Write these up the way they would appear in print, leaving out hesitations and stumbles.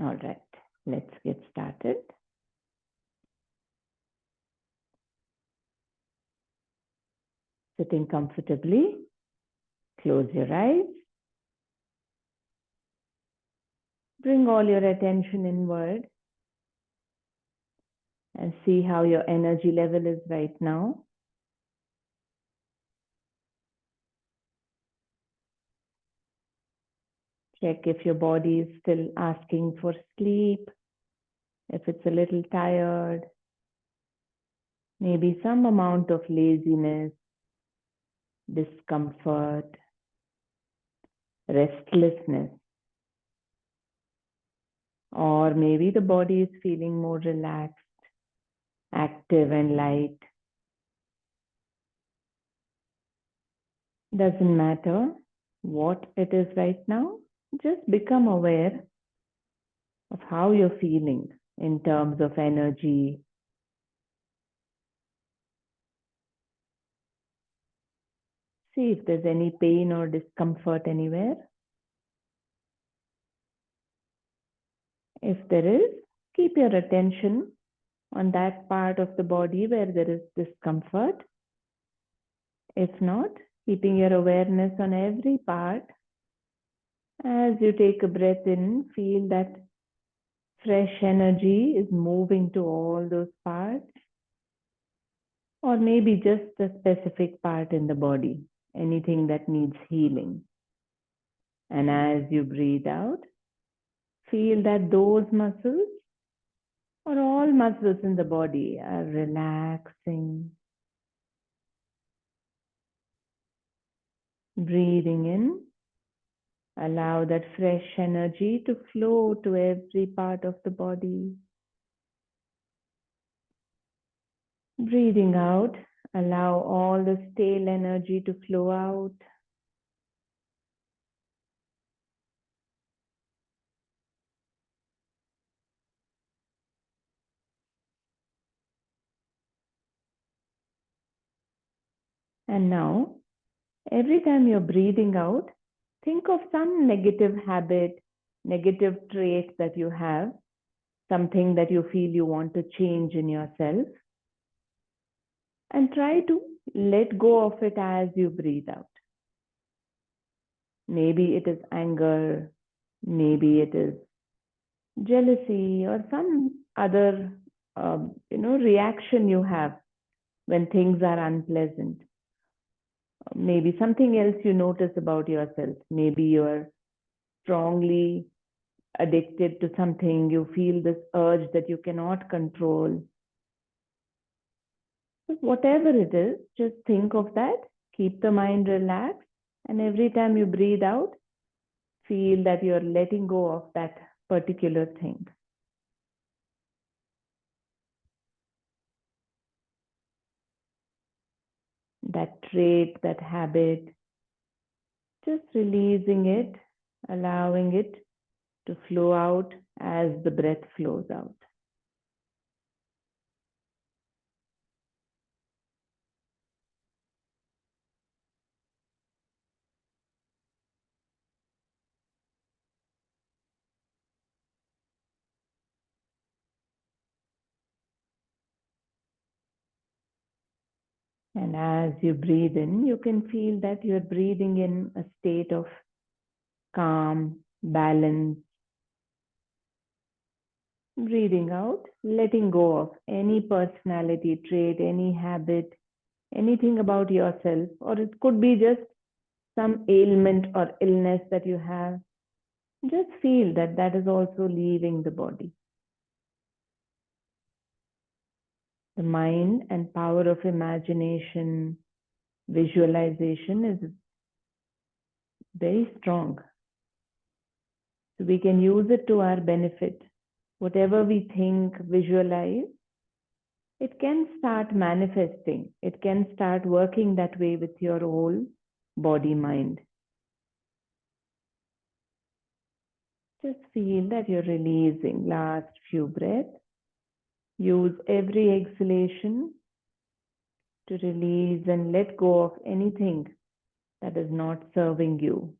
All right, let's get started. Sitting comfortably, close your eyes. Bring all your attention inward and see how your energy level is right now. Check if your body is still asking for sleep, if it's a little tired, maybe some amount of laziness, discomfort, restlessness, or maybe the body is feeling more relaxed, active and light. Doesn't matter what it is right now, just become aware of how you're feeling in terms of energy. See if there's any pain or discomfort anywhere. If there is, keep your attention on that part of the body where there is discomfort. If not, keeping your awareness on every part. As you take a breath in, feel that fresh energy is moving to all those parts, or maybe just a specific part in the body, anything that needs healing. And as you breathe out, feel that those muscles or all muscles in the body are relaxing. Breathing in, allow that fresh energy to flow to every part of the body. Breathing out, allow all the stale energy to flow out. And now, every time you're breathing out, think of some negative habit, negative trait that you have, something that you feel you want to change in yourself, and try to let go of it as you breathe out. Maybe it is anger, maybe it is jealousy, or some other reaction you have when things are unpleasant. Maybe something else you notice about yourself. Maybe you're strongly addicted to something. You feel this urge that you cannot control. So whatever it is, just think of that. Keep the mind relaxed. And every time you breathe out, feel that you're letting go of that particular thing. That trait, that habit, just releasing it, allowing it to flow out as the breath flows out. And as you breathe in, you can feel that you're breathing in a state of calm, balance. Breathing out, letting go of any personality trait, any habit, anything about yourself, or it could be just some ailment or illness that you have. Just feel that that is also leaving the body. The mind and power of imagination, visualization is very strong. So we can use it to our benefit. Whatever we think, visualize, it can start manifesting. It can start working that way with your whole body, mind. Just feel that you're releasing. Last few breaths. Use every exhalation to release and let go of anything that is not serving you,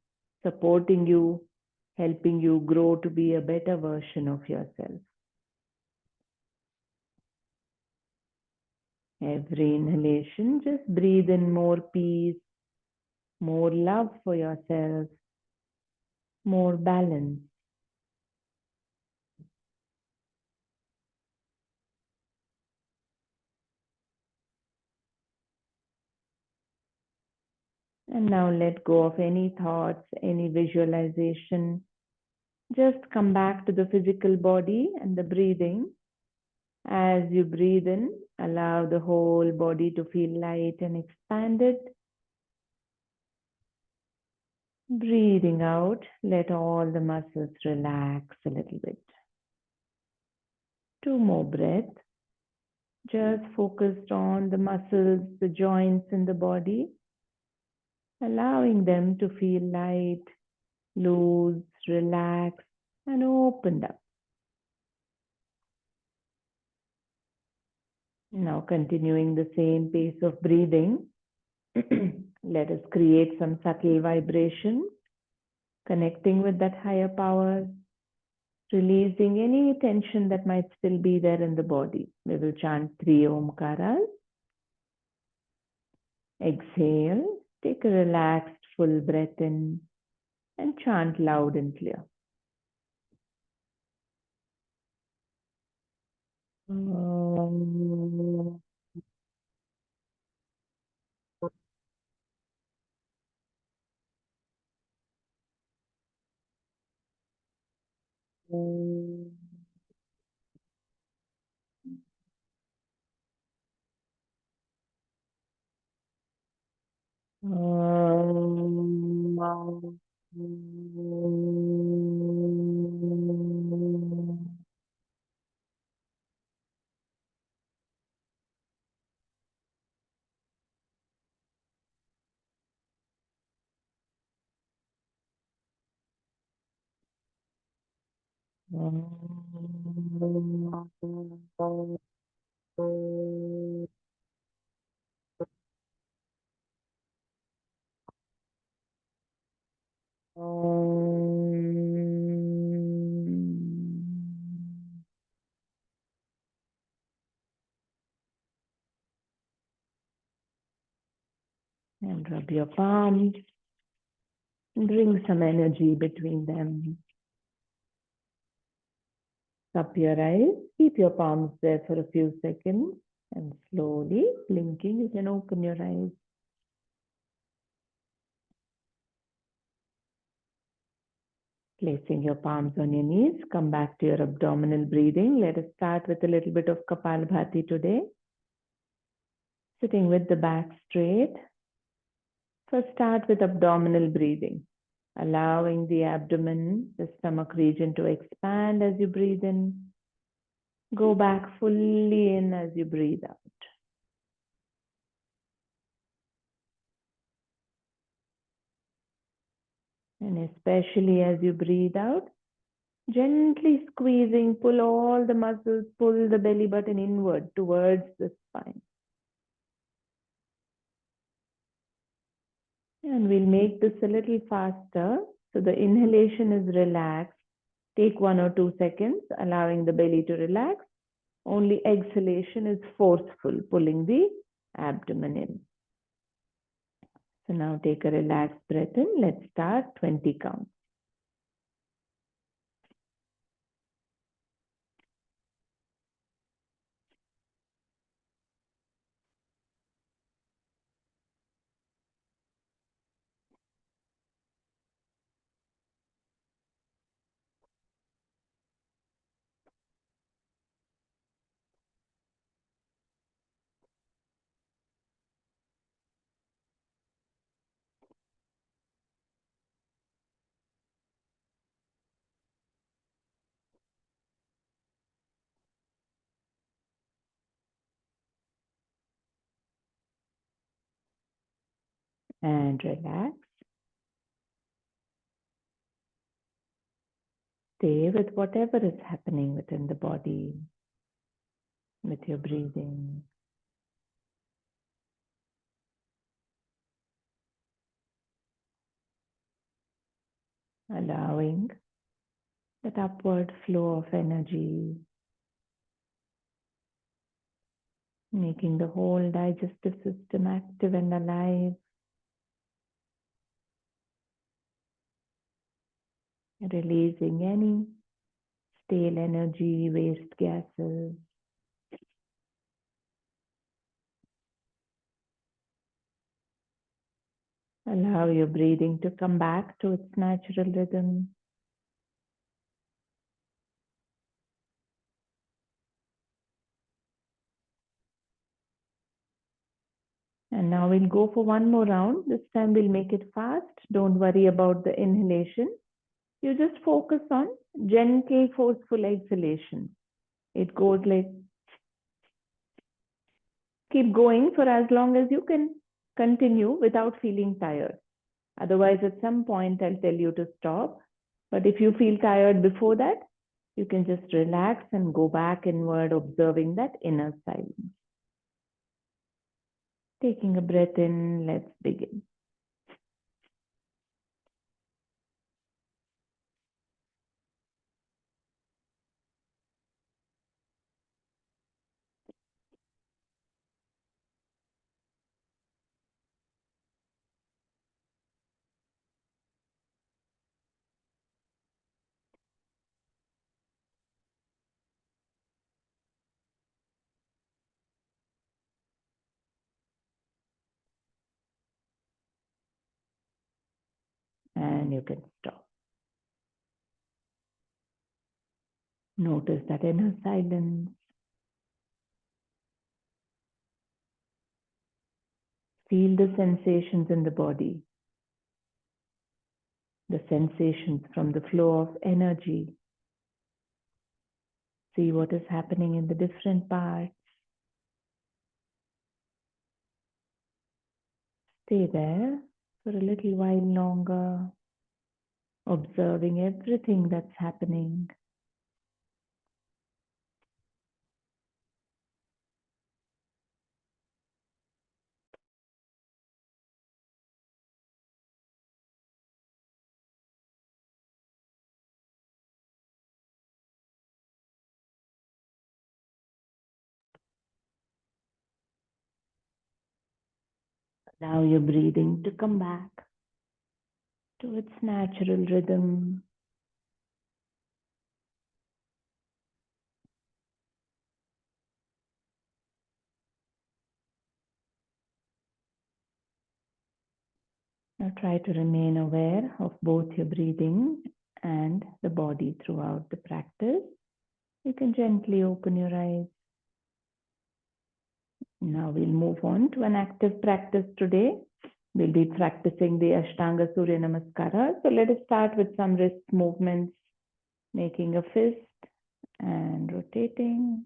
supporting you, helping you grow to be a better version of yourself. Every inhalation, just breathe in more peace, more love for yourself, more balance. And now let go of any thoughts, any visualization. Just come back to the physical body and the breathing. As you breathe in, allow the whole body to feel light and expanded. Breathing out, let all the muscles relax a little bit. 2 more breaths. Just focused on the muscles, the joints in the body, allowing them to feel light, loose, relaxed, and opened up. Now continuing the same pace of breathing, let us create some subtle vibration, connecting with that higher power, releasing any tension that might still be there in the body. We will chant 3 Omkaras. Exhale, take a relaxed full breath in and chant loud and clear. And rub your palms. Bring some energy between them. Cup your eyes. Keep your palms there for a few seconds. And slowly, blinking, you can open your eyes. Placing your palms on your knees. Come back to your abdominal breathing. Let us start with a little bit of Kapalbhati today. Sitting with the back straight. First, start with abdominal breathing. Allowing the abdomen, the stomach region to expand as you breathe in. Go back fully in as you breathe out. And especially as you breathe out, gently squeezing, pull all the muscles, pull the belly button inward towards the spine. And we'll make this a little faster. So the inhalation is relaxed. Take 1 or 2 seconds, allowing the belly to relax. Only exhalation is forceful, pulling the abdomen in. So now take a relaxed breath in. Let's start 20 counts. And relax. Stay with whatever is happening within the body, with your breathing. Allowing that upward flow of energy, making the whole digestive system active and alive, releasing any stale energy, waste gases. Allow your breathing to come back to its natural rhythm. And now we'll go for one more round. This time we'll make it fast. Don't worry about the inhalation. You just focus on gentle, forceful exhalation. It goes like, keep going for as long as you can continue without feeling tired. Otherwise, at some point, I'll tell you to stop. But if you feel tired before that, you can just relax and go back inward, observing that inner silence. Taking a breath in, let's begin. And you can stop. Notice that inner silence. Feel the sensations in the body. The sensations from the flow of energy. See what is happening in the different parts. Stay there for a little while longer, observing everything that's happening. Allow your breathing to come back to its natural rhythm. Now try to remain aware of both your breathing and the body throughout the practice. You can gently open your eyes. Now we'll move on to an active practice today. We'll be practicing the Ashtanga Surya Namaskaras. So let us start with some wrist movements, making a fist and rotating.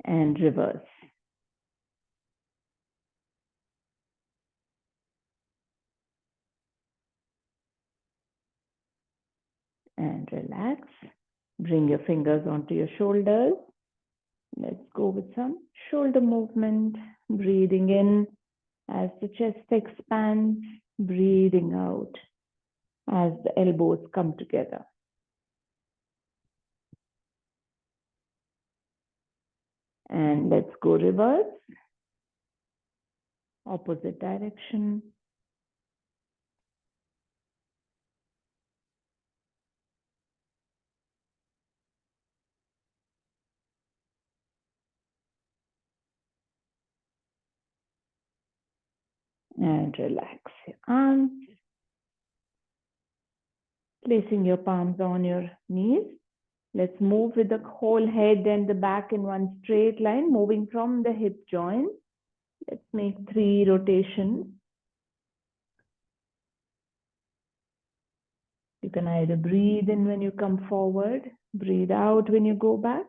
And reverse. And relax. Bring your fingers onto your shoulders. Let's go with some shoulder movement. Breathing in as the chest expands. Breathing out as the elbows come together. And let's go reverse. Opposite direction. And relax your arms. Placing your palms on your knees. Let's move with the whole head and the back in one straight line, moving from the hip joint. Let's make 3 rotations. You can either breathe in when you come forward, breathe out when you go back,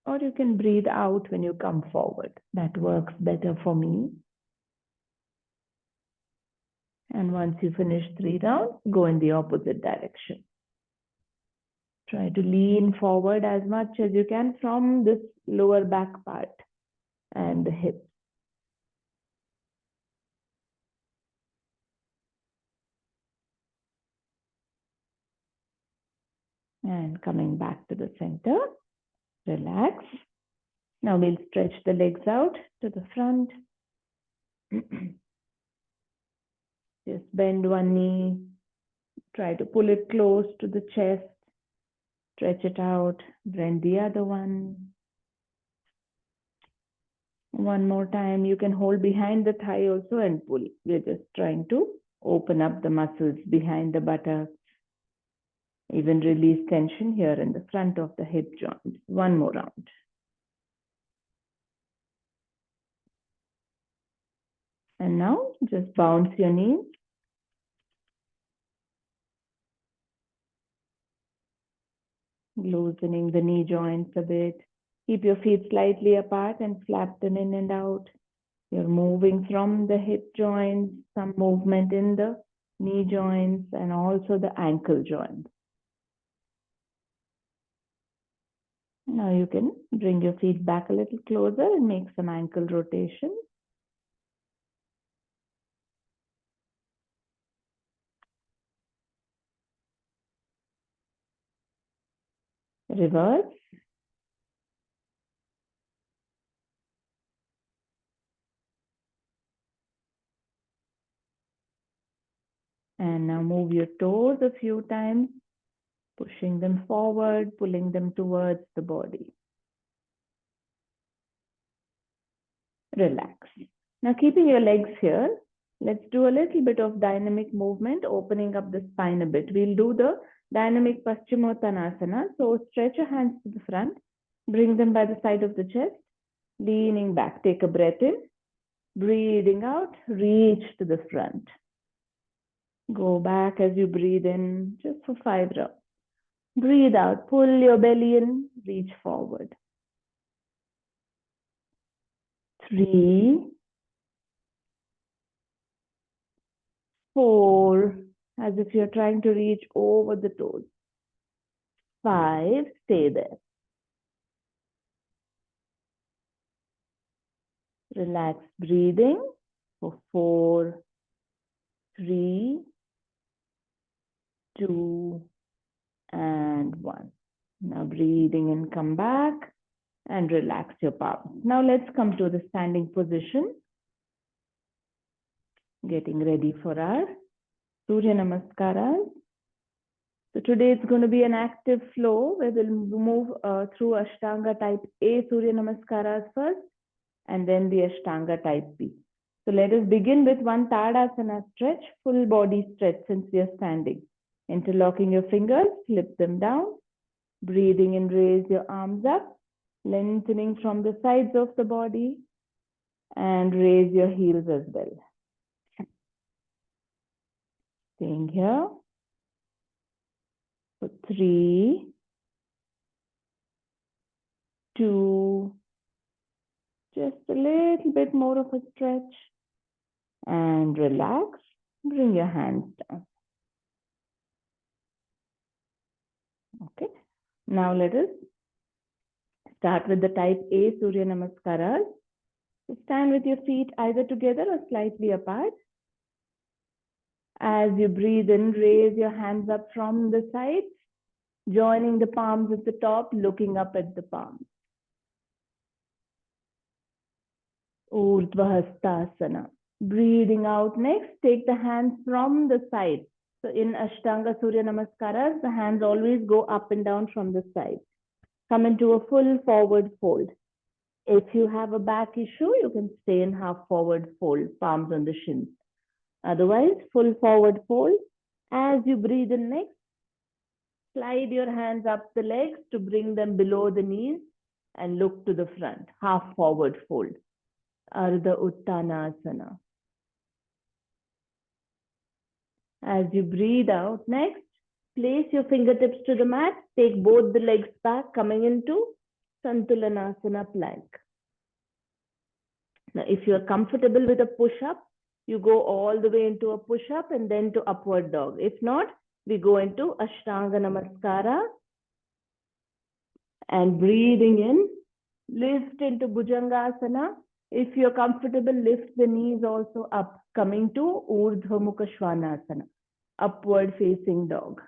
or you can breathe out when you come forward. That works better for me. And once you finish 3 rounds, go in the opposite direction. Try to lean forward as much as you can from this lower back part and the hip. And coming back to the center, relax. Now we'll stretch the legs out to the front. Just bend one knee. Try to pull it close to the chest. Stretch it out. Bend the other one. One more time. You can hold behind the thigh also and pull. We're just trying to open up the muscles behind the buttocks. Even release tension here in the front of the hip joint. One more round. And now just bounce your knees. Loosening the knee joints a bit. Keep your feet slightly apart and flap them in and out. You're moving from the hip joints, some movement in the knee joints and also the ankle joints. Now you can bring your feet back a little closer and make some ankle rotation. Reverse. And now move your toes a few times, pushing them forward, pulling them towards the body. Relax. Now keeping your legs here, let's do a little bit of dynamic movement, opening up the spine a bit. We'll do the dynamic Paschimottanasana. So stretch your hands to the front, bring them by the side of the chest, leaning back. Take a breath in, breathing out, reach to the front. Go back as you breathe in, just for 5 rounds. Breathe out, pull your belly in, reach forward. 3, 4, as if you're trying to reach over the toes. 5, stay there. Relax breathing for 4, 3, 2, and 1. Now breathing in, come back and relax your palms. Now let's come to the standing position. Getting ready for our Surya Namaskaras. So today it's going to be an active flow where we'll move through Ashtanga type A Surya Namaskaras first and then the Ashtanga type B. So let us begin with one Tadasana stretch, full body stretch since we are standing. Interlocking your fingers, flip them down. Breathing in, raise your arms up, lengthening from the sides of the body and raise your heels as well. Staying here for 3, 2, just a little bit more of a stretch and relax. Bring your hands down. Okay. Now let us start with the type A Surya Namaskaras. So stand with your feet either together or slightly apart. As you breathe in, raise your hands up from the sides, joining the palms at the top, looking up at the palms. Urdhva Hastasana. Breathing out next, take the hands from the side. So in Ashtanga Surya Namaskaras, the hands always go up and down from the side. Come into a full forward fold. If you have a back issue, you can stay in half forward fold, palms on the shins. Otherwise, full forward fold. As you breathe in next, slide your hands up the legs to bring them below the knees and look to the front, half forward fold. Ardha Uttanasana. As you breathe out next, place your fingertips to the mat, take both the legs back, coming into Santulanasana plank. Now, if you're comfortable with a push-up, you go all the way into a push-up and then to upward dog. If not, we go into Ashtanga Namaskara and breathing in, lift into Bhujangasana. If you're comfortable, lift the knees also up, coming to Urdhva Mukha Svanasana, upward facing dog.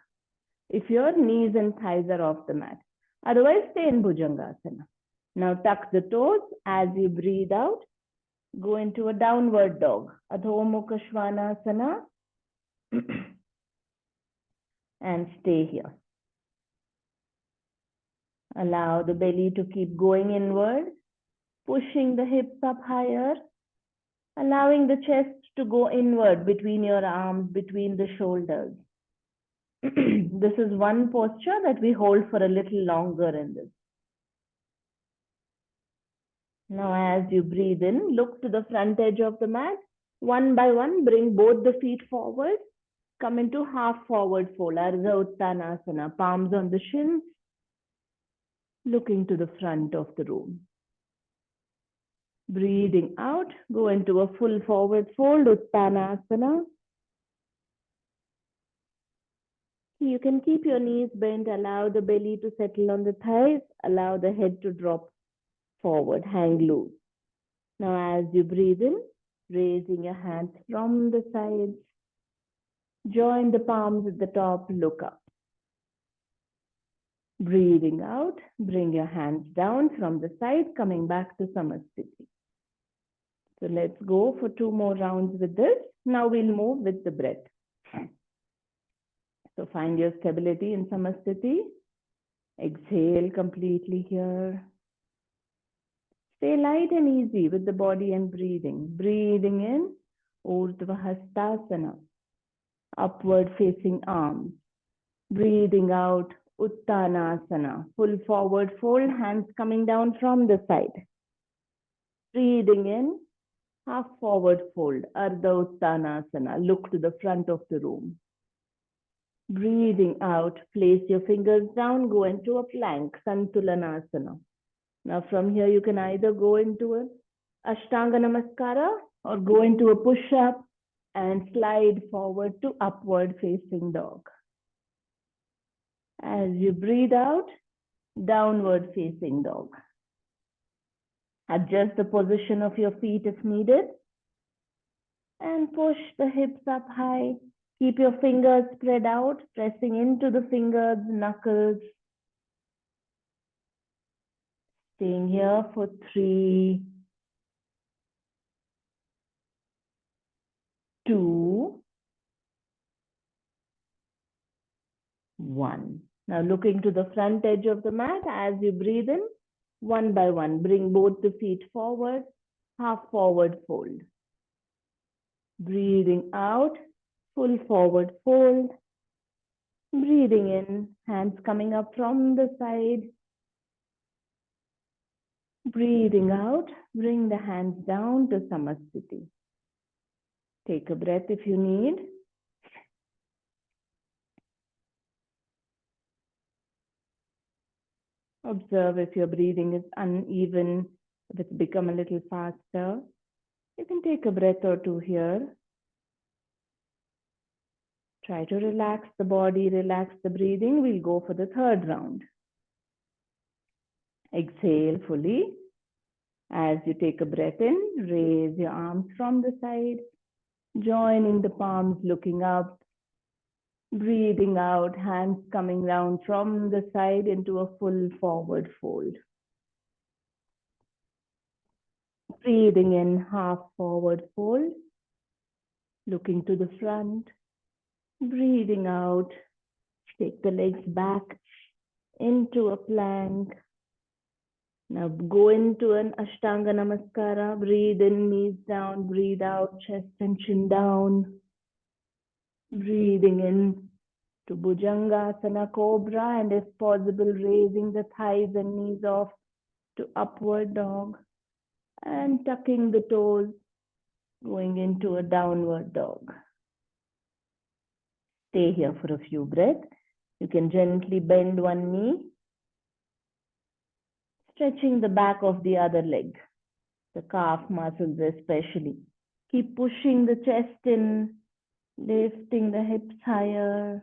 if your knees and thighs are off the mat. Otherwise, stay in Bhujangasana. Now tuck the toes. As you breathe out, go into a downward dog. Adho Mukha Svanasana. And stay here. Allow the belly to keep going inward, pushing the hips up higher, allowing the chest to go inward between your arms, between the shoulders. This is one posture that we hold for a little longer in this. Now, as you breathe in, look to the front edge of the mat. One by one, bring both the feet forward. Come into half forward fold, Ardha Uttanasana, palms on the shins, looking to the front of the room. Breathing out, go into a full forward fold, Uttanasana. You can keep your knees bent, allow the belly to settle on the thighs, allow the head to drop forward, hang loose. Now as you breathe in, raising your hands from the sides, join the palms at the top, look up. Breathing out, bring your hands down from the side, coming back to Samasthiti. So let's go for 2 more rounds with this. Now we'll move with the breath. So find your stability in Samasthiti. Exhale completely here. Stay light and easy with the body and breathing. Breathing in, Urdhva Hastasana, upward facing arms. Breathing out, Uttanasana, full forward fold, hands coming down from the side. Breathing in, half forward fold, Ardha Uttanasana, look to the front of the room. Breathing out, place your fingers down, go into a plank, Santulanasana. Now from here you can either go into an Ashtanga Namaskara or go into a push-up and slide forward to upward facing dog. As you breathe out, downward facing dog. Adjust the position of your feet if needed. And push the hips up high. Keep your fingers spread out, pressing into the fingers, knuckles. Staying here for 3, 2, 1. Now looking to the front edge of the mat as you breathe in, one by one, bring both the feet forward, half forward fold. Breathing out, full forward fold. Breathing in, hands coming up from the side. Breathing out, bring the hands down to Samasthiti. Take a breath if you need. Observe if your breathing is uneven, if it's become a little faster. You can take a breath or two here. Try to relax the body, relax the breathing. We'll go for the 3rd round. Exhale fully. As you take a breath in, raise your arms from the side, joining the palms, looking up. Breathing out, hands coming down from the side into a full forward fold. Breathing in, half forward fold. Looking to the front. Breathing out, take the legs back into a plank. Now go into an Ashtanga Namaskara. Breathe in, knees down. Breathe out, chest and chin down. Breathing in to Bhujangasana, Cobra, and if possible, raising the thighs and knees off to upward dog. And tucking the toes, going into a downward dog. Stay here for a few breaths. You can gently bend one knee, stretching the back of the other leg, the calf muscles especially. Keep pushing the chest in, lifting the hips higher.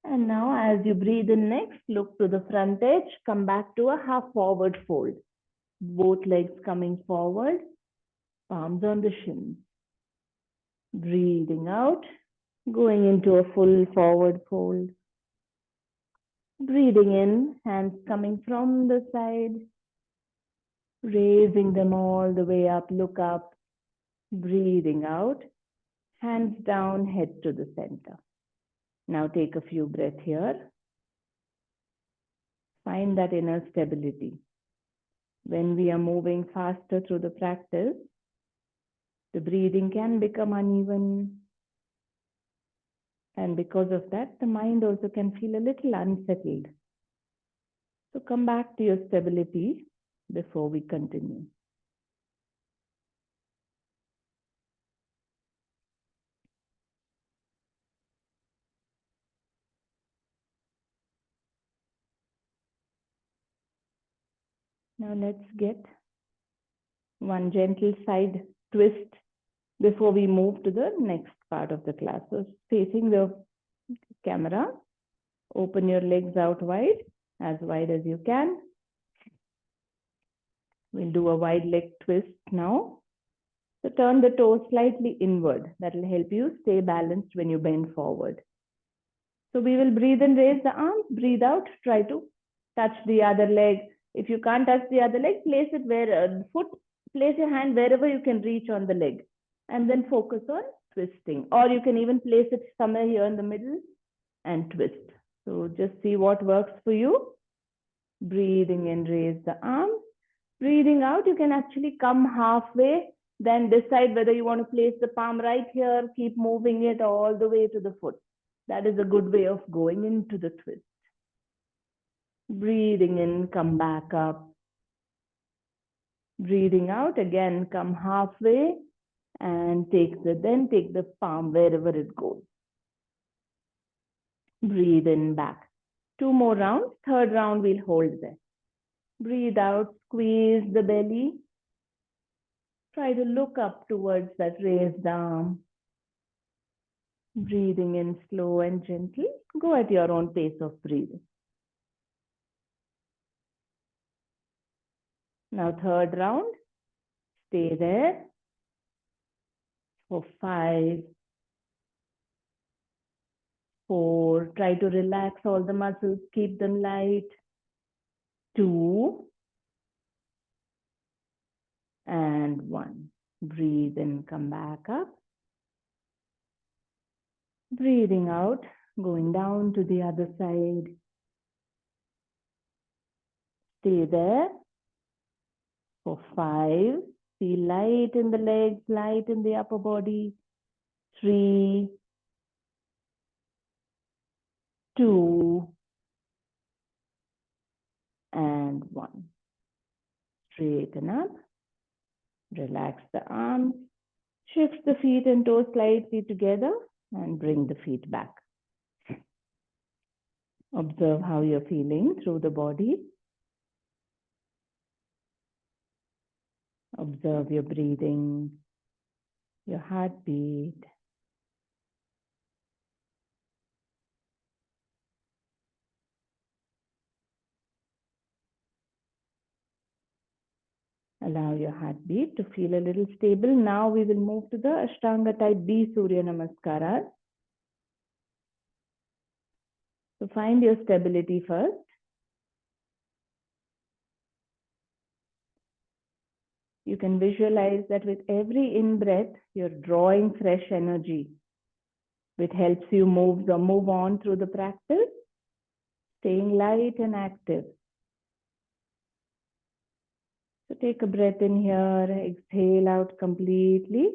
And now as you breathe in next, look to the front edge, come back to a half forward fold. Both legs coming forward, palms on the shins. Breathing out, Going into a full forward fold. Breathing in, hands coming from the side, raising them all the way up, look up. Breathing out, hands down, head to the center. Now take a few breaths here. Find that inner stability. When we are moving faster through the practice, the breathing can become uneven. And because of that, the mind also can feel a little unsettled. So come back to your stability before we continue. Now let's get one gentle side twist before we move to the next part of the class. So facing the camera, open your legs out wide as you can. We'll do a wide leg twist now. So turn the toes slightly inward. That will help you stay balanced when you bend forward. So we will breathe in, raise the arms, breathe out, try to touch the other leg. If you can't touch the other leg, place it where place your hand wherever you can reach on the leg, and then focus on twisting. Or you can even place it somewhere here in the middle and twist. So just see what works for you. Breathing in, raise the arms. Breathing out, you can actually come halfway, then decide whether you want to place the palm right here, keep moving it all the way to the foot. That is a good way of going into the twist. Breathing in, come back up. Breathing out, again, come halfway and take the palm wherever it goes. Breathe in, back. 2 more rounds. Third round, we'll hold there. Breathe out, squeeze the belly. Try to look up towards that raised arm. Breathing in slow and gently. Go at your own pace of breathing. Now third round. Stay there for 5, 4. Try to relax all the muscles. Keep them light. 2 and 1. Breathe in, come back up. Breathing out, going down to the other side. Stay there for 5. Feel light in the legs, light in the upper body. 3, 2, and 1. Straighten up. Relax the arms. Shift the feet and toes slightly together and bring the feet back. Observe how you're feeling through the body. Observe your breathing, your heartbeat. Allow your heartbeat to feel a little stable. Now we will move to the Ashtanga type B Surya Namaskaras. So find your stability first. You can visualize that with every in-breath, you're drawing fresh energy, which helps you move on through the practice, staying light and active. So take a breath in here, exhale out completely.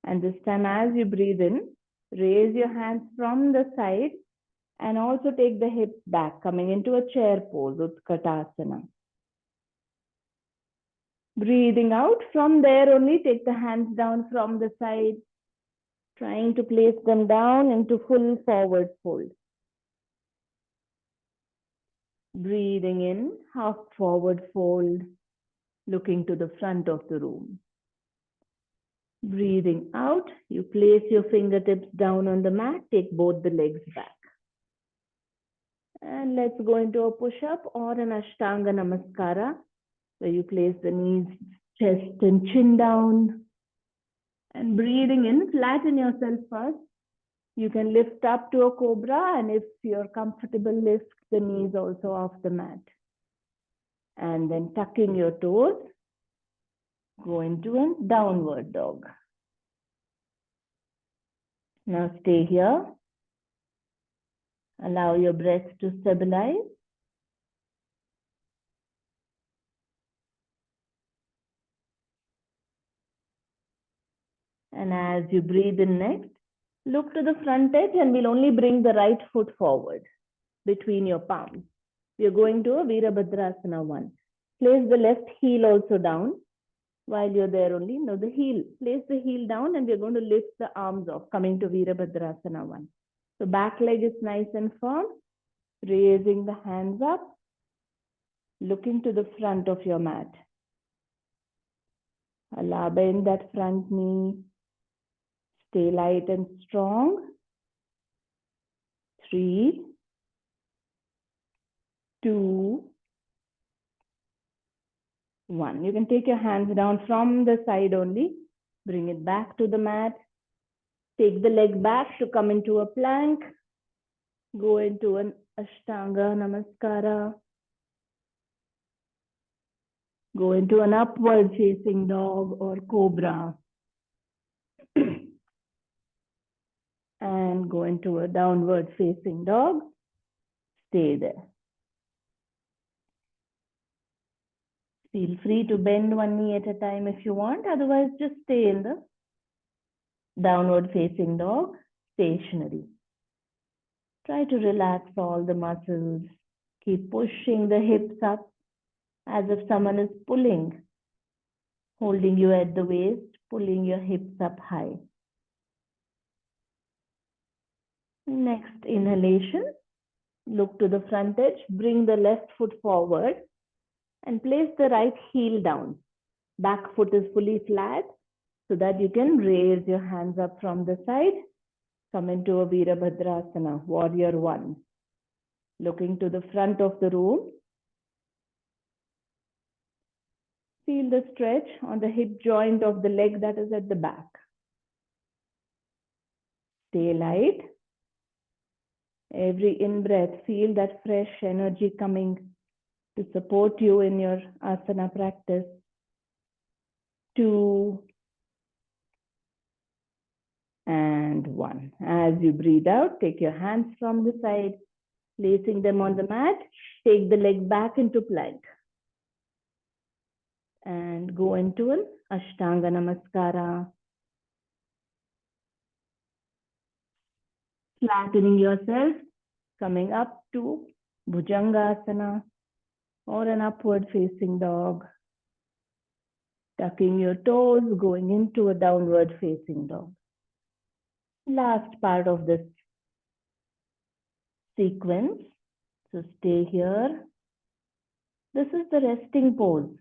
And this time as you breathe in, raise your hands from the side and also take the hips back, coming into a chair pose, Utkatasana. Breathing out, from there only take the hands down from the side, trying to place them down into full forward fold. Breathing in, half forward fold, looking to the front of the room. Breathing out, you place your fingertips down on the mat, take both the legs back. And let's go into a push-up or an Ashtanga Namaskara, where you place the knees, chest and chin down. And breathing in, flatten yourself first. You can lift up to a cobra, and if you're comfortable, lift the knees also off the mat. And then tucking your toes, go into a downward dog. Now stay here. Allow your breath to stabilize. And as you breathe in next, look to the front edge, and we'll only bring the right foot forward between your palms. We are going to a Virabhadrasana 1. Place the left heel also down. While you're there only, no, the heel. Place the heel down, and we're going to lift the arms off, coming to Virabhadrasana 1. So back leg is nice and firm. Raising the hands up. Looking to the front of your mat. Allow bend that front knee. Stay light and strong. 3, 2, 1. You can take your hands down from the side only. Bring it back to the mat. Take the leg back to come into a plank. Go into an Ashtanga, Namaskara. Go into an upward facing dog or cobra. And go into a downward facing dog. Stay there. Feel free to bend one knee at a time if you want. Otherwise, just stay in the downward facing dog, stationary. Try to relax all the muscles. Keep pushing the hips up as if someone is pulling, holding you at the waist, pulling your hips up high. Next inhalation, look to the front edge, bring the left foot forward and place the right heel down. Back foot is fully flat so that you can raise your hands up from the side. Come into a Virabhadrasana, Warrior 1. Looking to the front of the room. Feel the stretch on the hip joint of the leg that is at the back. Stay light. Every in-breath, feel that fresh energy coming to support you in your asana practice. 2 and 1. As you breathe out, take your hands from the side, placing them on the mat. Take the leg back into plank. And go into an Ashtanga Namaskara. Flattening yourself, coming up to Bhujangasana or an upward facing dog. Tucking your toes, going into a downward facing dog. Last part of this sequence. So stay here. This is the resting pose.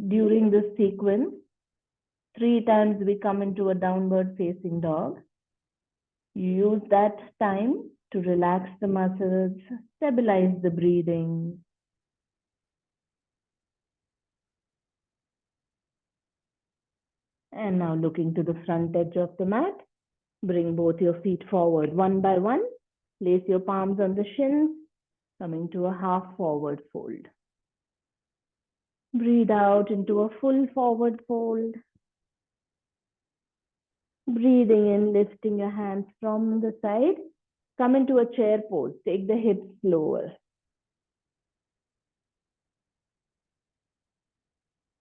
During this sequence, 3 times we come into a downward facing dog. You use that time to relax the muscles, stabilize the breathing. And now looking to the front edge of the mat, bring both your feet forward one by one. Place your palms on the shins, coming to a half forward fold. Breathe out into a full forward fold. Breathing in, lifting your hands from the side. Come into a chair pose. Take the hips lower.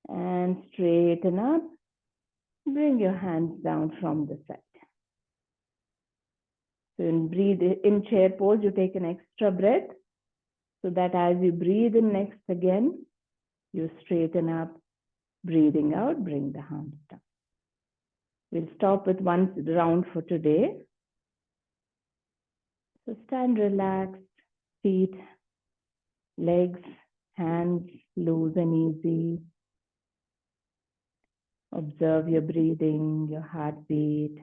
And straighten up. Bring your hands down from the side. So in chair pose, you take an extra breath so that as you breathe in next again, you straighten up. Breathing out, bring the hands down. We'll stop with one round for today. So stand relaxed, feet, legs, hands loose and easy. Observe your breathing, your heartbeat.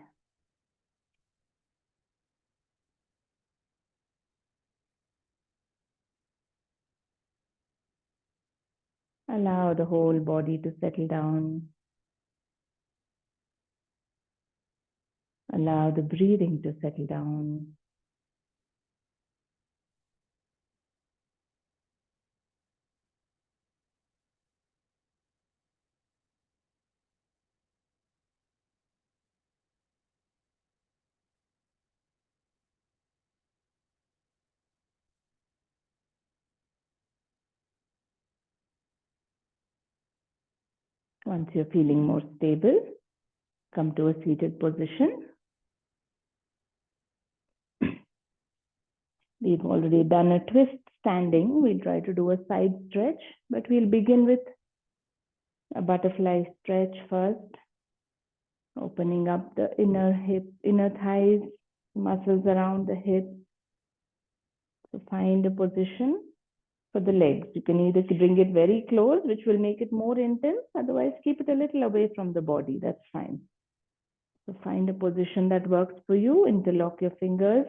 Allow the whole body to settle down. Allow the breathing to settle down. Once you're feeling more stable, come to a seated position. We've already done a twist standing. We'll try to do a side stretch, but we'll begin with a butterfly stretch first, opening up the inner thighs, muscles around the hips. So find a position for the legs. You can either bring it very close, which will make it more intense. Otherwise, keep it a little away from the body. That's fine. So find a position that works for you. Interlock your fingers.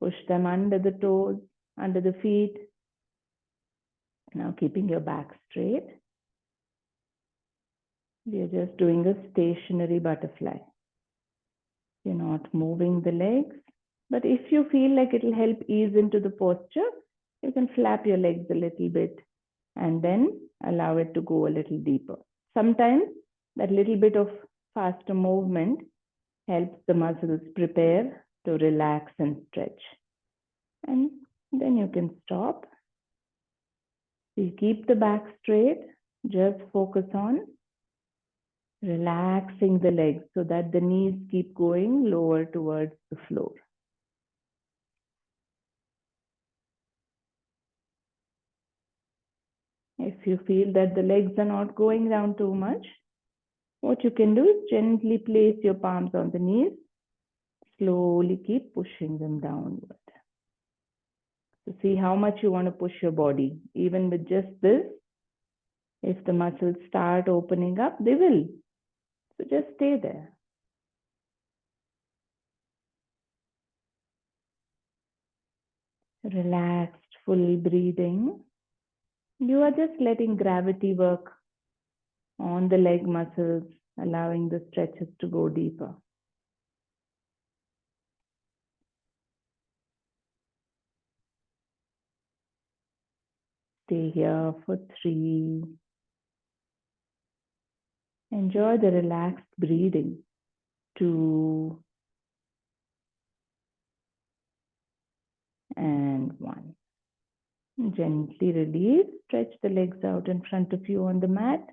Push them under the toes, under the feet. Now keeping your back straight. We are just doing a stationary butterfly. You're not moving the legs. But if you feel like it'll help ease into the posture, you can flap your legs a little bit and then allow it to go a little deeper. Sometimes that little bit of faster movement helps the muscles prepare to relax and stretch. And then you can stop. You keep the back straight. Just focus on relaxing the legs so that the knees keep going lower towards the floor. If you feel that the legs are not going down too much, what you can do is gently place your palms on the knees. Slowly keep pushing them downward. So see how much you want to push your body. Even with just this, if the muscles start opening up, they will. So just stay there. Relaxed, full breathing. You are just letting gravity work on the leg muscles, allowing the stretches to go deeper. Stay here for 3. Enjoy the relaxed breathing. 2 and 1. Gently release. Stretch the legs out in front of you on the mat.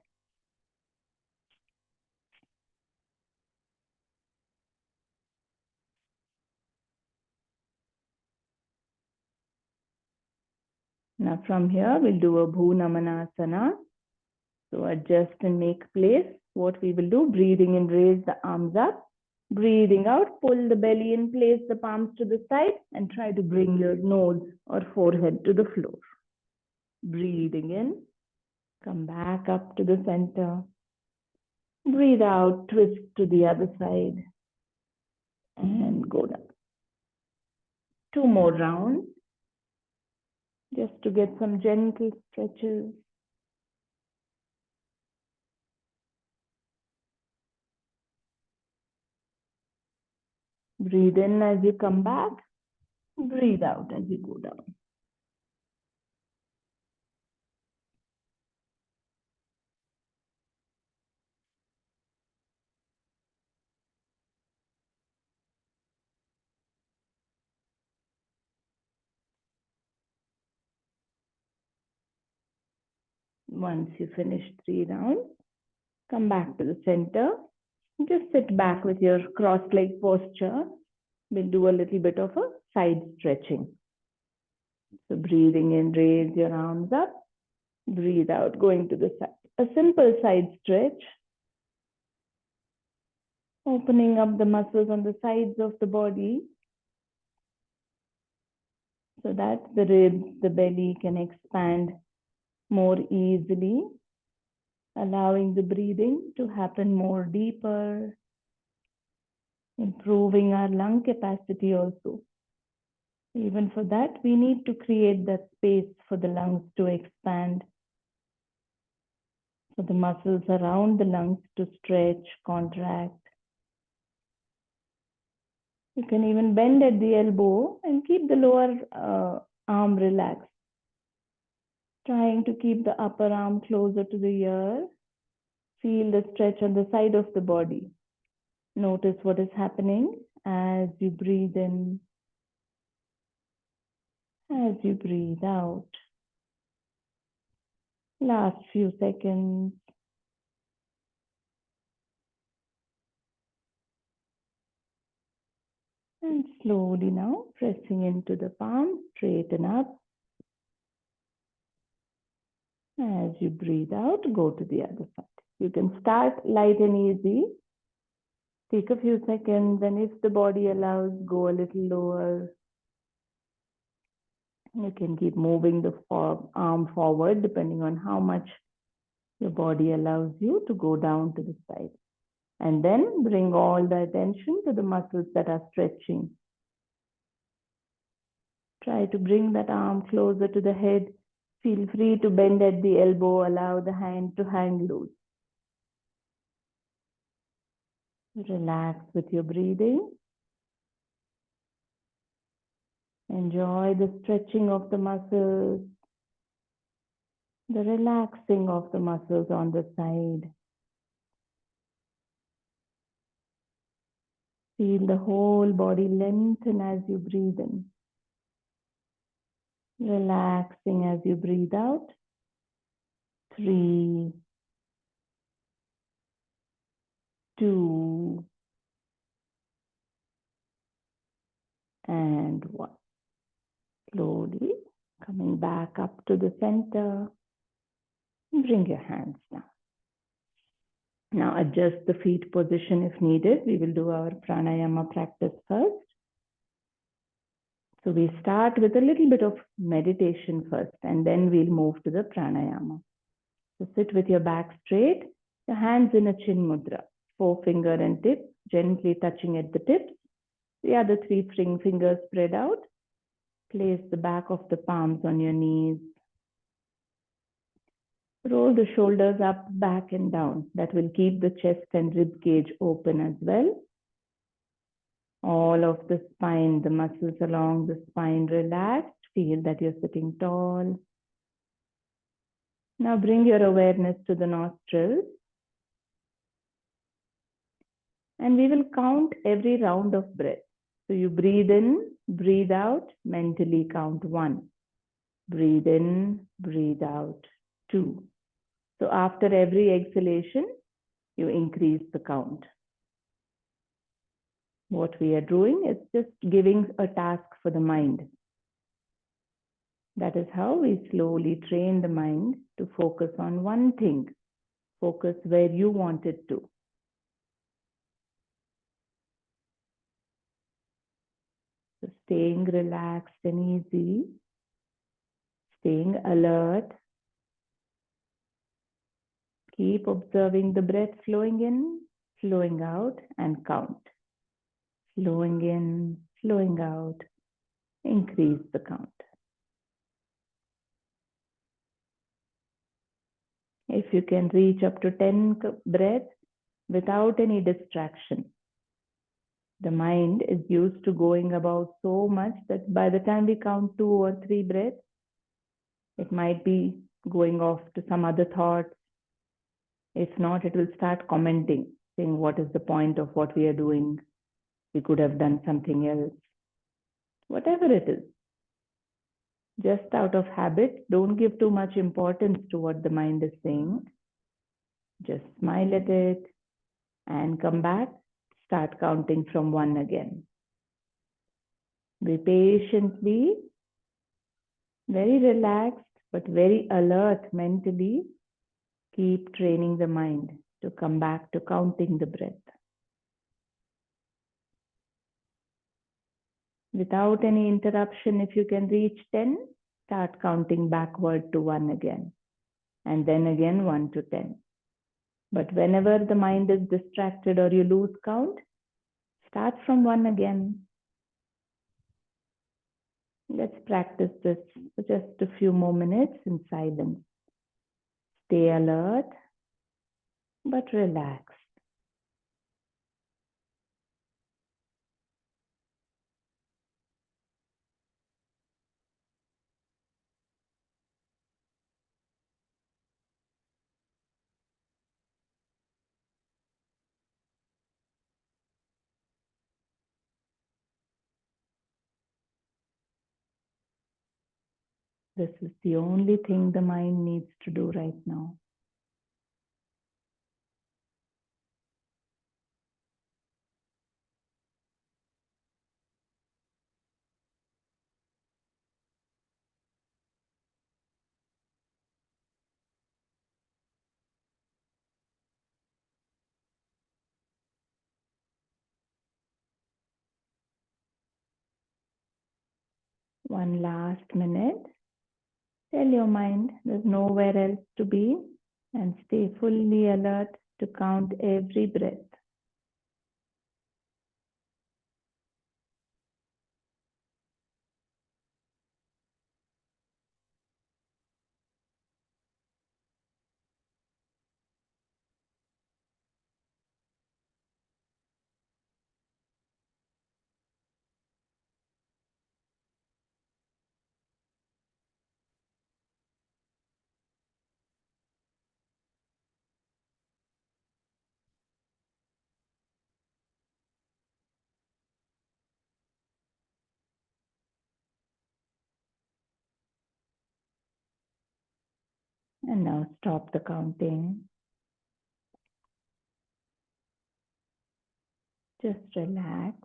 Now from here, we'll do a Bhramari. So adjust and make place. What we will do, breathing in, raise the arms up. Breathing out, pull the belly in, place the palms to the side and try to bring your nose or forehead to the floor. Breathing in, come back up to the center. Breathe out, twist to the other side and go down. 2 more rounds, just to get some gentle stretches. Breathe in as you come back. Breathe out as you go down. Once you finish 3 rounds, come back to the center. Just sit back with your cross-leg posture. We'll do a little bit of a side stretching. So breathing in, raise your arms up. Breathe out, going to the side. A simple side stretch. Opening up the muscles on the sides of the body so that the ribs, the belly can expand more easily, allowing the breathing to happen more deeper, improving our lung capacity also. Even for that, we need to create that space for the lungs to expand, for the muscles around the lungs to stretch, contract. You can even bend at the elbow and keep the lower arm relaxed. Trying to keep the upper arm closer to the ear. Feel the stretch on the side of the body. Notice what is happening as you breathe in, as you breathe out. Last few seconds. And slowly now pressing into the palm, straighten up. As you breathe out, go to the other side. You can start light and easy. Take a few seconds, and if the body allows, go a little lower. You can keep moving the arm forward depending on how much your body allows you to go down to the side. And then bring all the attention to the muscles that are stretching. Try to bring that arm closer to the head. Feel free to bend at the elbow. Allow the hand to hang loose. Relax with your breathing. Enjoy the stretching of the muscles, the relaxing of the muscles on the side. Feel the whole body lengthen as you breathe in. Relaxing as you breathe out. 3, 2, and 1. Slowly coming back up to the center. Bring your hands down. Now adjust the feet position if needed. We will do our pranayama practice first. So we start with a little bit of meditation first, and then we'll move to the pranayama. So sit with your back straight, your hands in a chin mudra, forefinger and tip gently touching at the tips. The other 3 fingers spread out. Place the back of the palms on your knees. Roll the shoulders up, back and down. That will keep the chest and rib cage open as well. All of the spine, the muscles along the spine relaxed. Feel that you're sitting tall. Now bring your awareness to the nostrils. And we will count every round of breath. So you breathe in, breathe out, mentally count 1. Breathe in, breathe out, 2. So after every exhalation, you increase the count. What we are doing is just giving a task for the mind. That is how we slowly train the mind to focus on one thing. Focus where you want it to. So staying relaxed and easy, staying alert. Keep observing the breath flowing in, flowing out, and count. Flowing in, flowing out. Increase the count. If you can reach up to 10 breaths without any distraction. The mind is used to going about so much that by the time we count 2 or 3 breaths, it might be going off to some other thoughts. If not, it will start commenting, saying what is the point of what we are doing? We could have done something else. Whatever it is. Just out of habit, don't give too much importance to what the mind is saying. Just smile at it and come back. Start counting from 1 again. Be patiently, very relaxed, but very alert mentally. Keep training the mind to come back to counting the breath. Without any interruption, if you can reach 10, start counting backward to 1 again. And then again 1 to 10. But whenever the mind is distracted or you lose count, start from 1 again. Let's practice this for just a few more minutes in silence. Stay alert, but relaxed. This is the only thing the mind needs to do right now. One last minute. Tell your mind there's nowhere else to be and stay fully alert to count every breath. And now stop the counting. Just relax.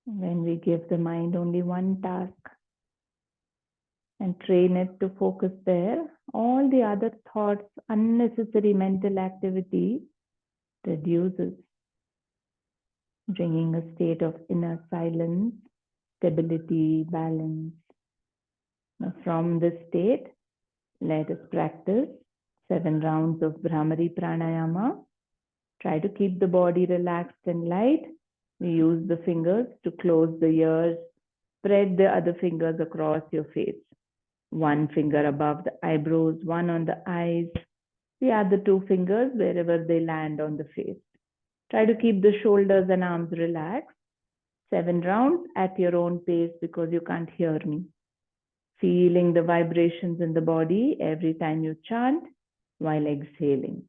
When we give the mind only one task and train it to focus there, all the other thoughts, unnecessary mental activity reduces, bringing a state of inner silence, stability, balance. Now, from this state, let us practice 7 rounds of Bhramari pranayama. Try to keep the body relaxed and light. We use the fingers to close the ears. Spread the other fingers across your face. One finger above the eyebrows, one on the eyes. The other 2 fingers wherever they land on the face. Try to keep the shoulders and arms relaxed. 7 rounds at your own pace because you can't hear me. Feeling the vibrations in the body every time you chant while exhaling.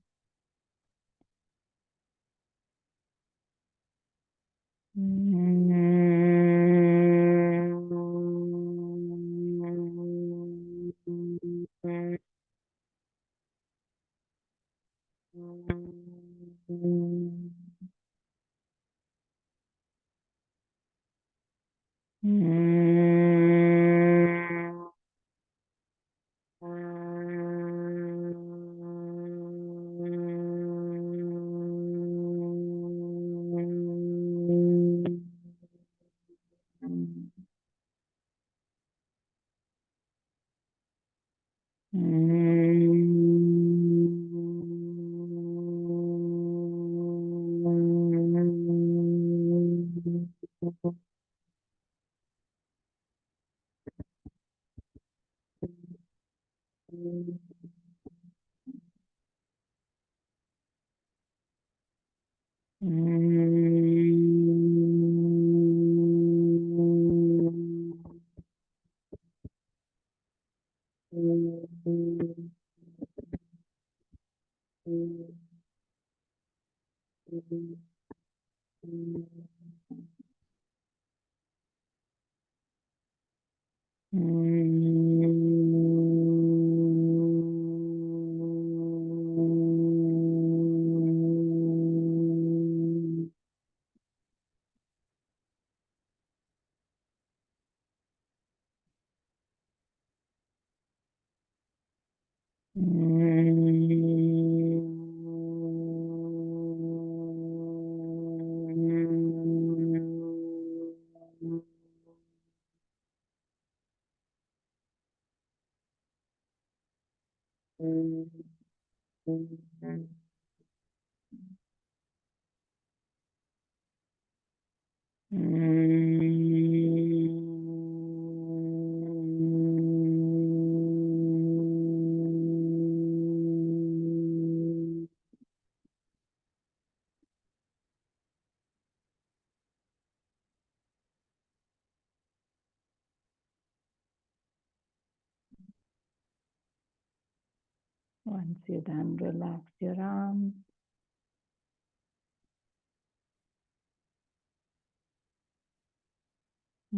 Once you're done, relax your arms.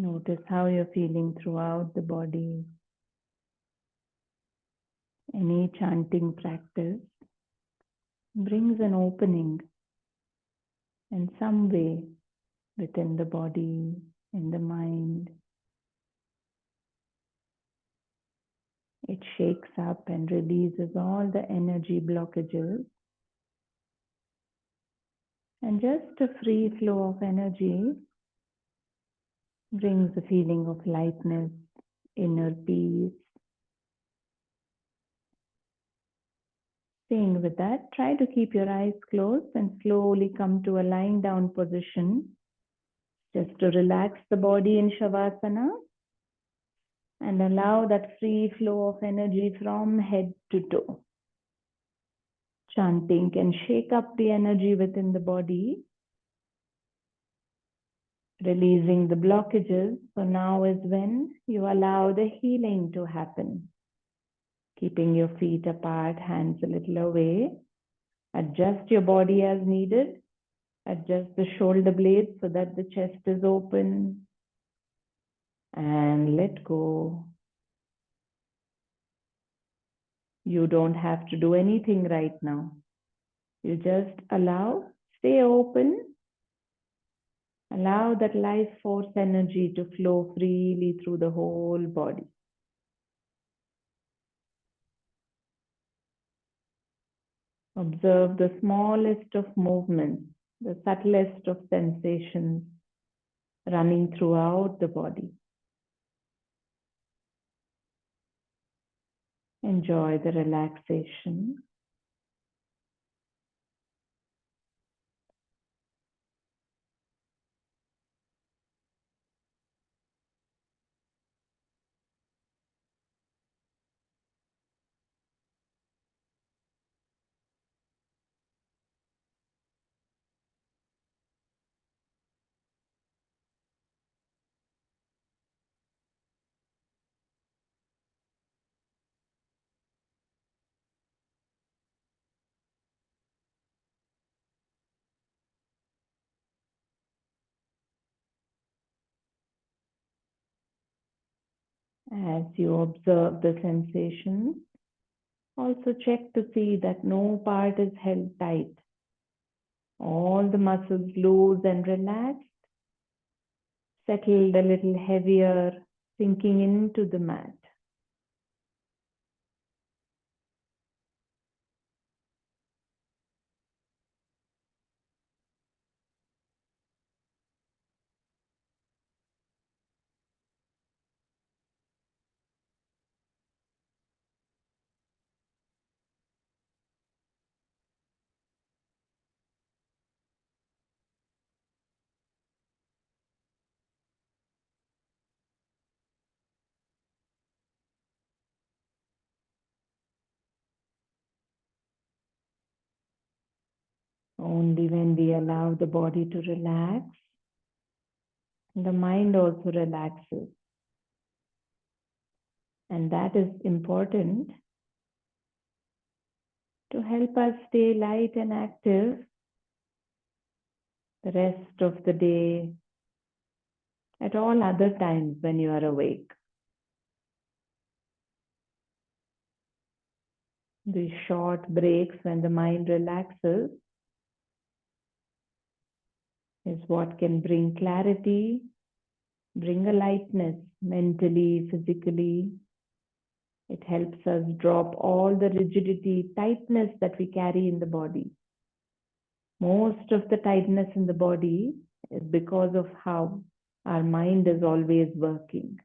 Notice how you're feeling throughout the body. Any chanting practice brings an opening in some way within the body, in the mind. It shakes up and releases all the energy blockages. And just a free flow of energy brings a feeling of lightness, inner peace. Staying with that, try to keep your eyes closed and slowly come to a lying down position, just to relax the body in Shavasana and allow that free flow of energy from head to toe. Chanting can shake up the energy within the body, releasing the blockages. So now is when you allow the healing to happen. Keeping your feet apart, hands a little away. Adjust your body as needed. Adjust the shoulder blades so that the chest is open. And let go. You don't have to do anything right now. You just allow, stay open. Allow that life force energy to flow freely through the whole body. Observe the smallest of movements, the subtlest of sensations running throughout the body. Enjoy the relaxation. As you observe the sensations, also check to see that no part is held tight. All the muscles loose and relaxed, settled a little heavier, sinking into the mat. Only when we allow the body to relax, the mind also relaxes. And that is important to help us stay light and active the rest of the day, at all other times when you are awake. These short breaks when the mind relaxes is what can bring clarity, bring a lightness mentally, physically. It helps us drop all the rigidity, tightness that we carry in the body. Most of the tightness in the body is because of how our mind is always working.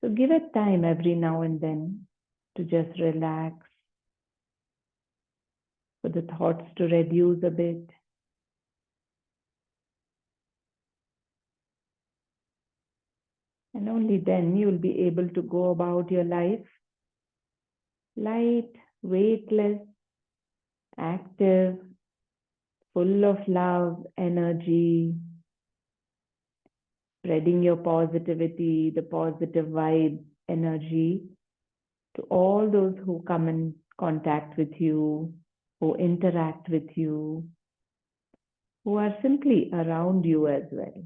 So give it time every now and then to just relax, for the thoughts to reduce a bit. And only then you will be able to go about your life light, weightless, active, full of love, energy, spreading your positivity, the positive vibe, energy to all those who come in contact with you, who interact with you, who are simply around you as well.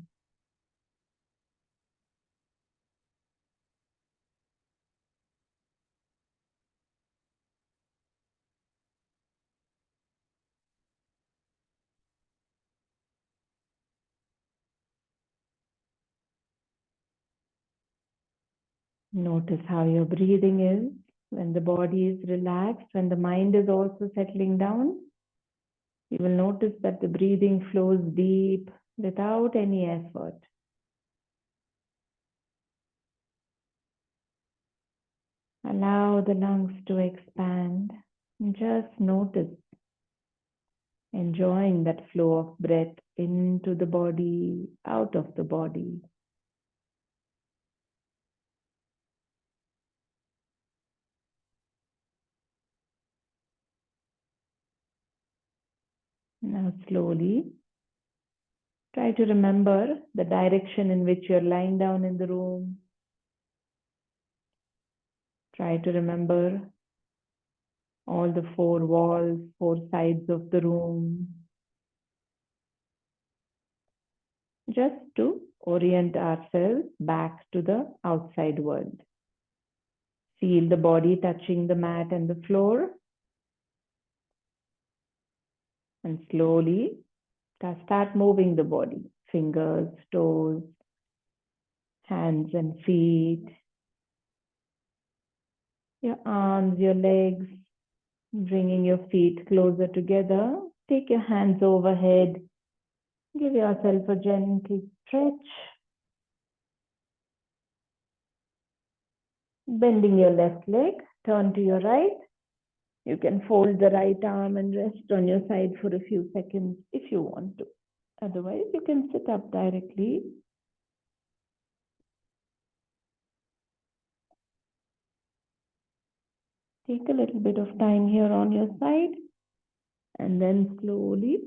Notice how your breathing is when the body is relaxed, when the mind is also settling down. You will notice that the breathing flows deep without any effort. Allow the lungs to expand. Just notice, enjoying that flow of breath into the body, out of the body. Now slowly try to remember the direction in which you're lying down in the room. Try to remember all the four walls, four sides of the room, just to orient ourselves back to the outside world. Feel the body touching the mat and the floor, and slowly start moving the body, fingers, toes, hands and feet, your arms, your legs, bringing your feet closer together. Take your hands overhead. Give yourself a gentle stretch. Bending your left leg, turn to your right. You can fold the right arm and rest on your side for a few seconds if you want to. Otherwise, you can sit up directly. Take a little bit of time here on your side, and then slowly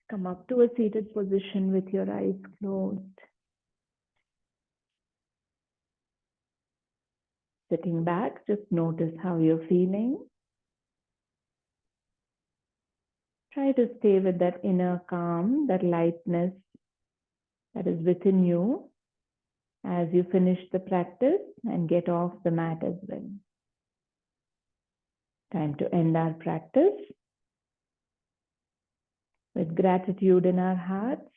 come up to a seated position with your eyes closed. Sitting back, just notice how you're feeling. Try to stay with that inner calm, that lightness that is within you as you finish the practice and get off the mat as well. Time to end our practice with gratitude in our hearts,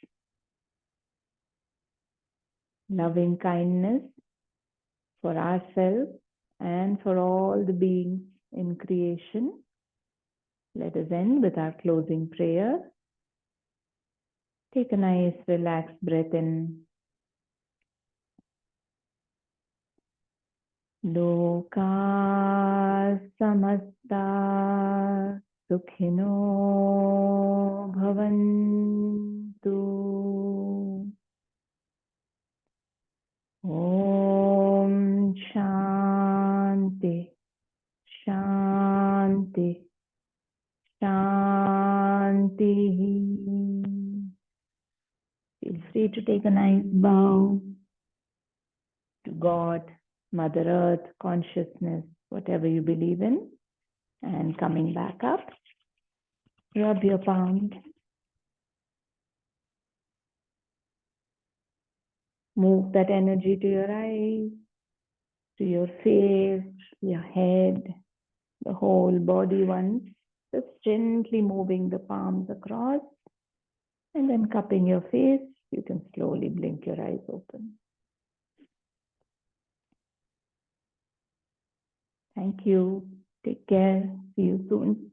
loving kindness for ourselves and for all the beings in creation. Let us end with our closing prayer. Take a nice relaxed breath in. Loka samasta sukhino bhavantu. Om Shanti, Shanti, Shanti. Feel free to take a nice bow to God, Mother Earth, consciousness, whatever you believe in. And coming back up, rub your palms. Move that energy to your eyes, to your face, your head, the whole body once. Just gently moving the palms across and then cupping your face. You can slowly blink your eyes open. Thank you. Take care. See you soon.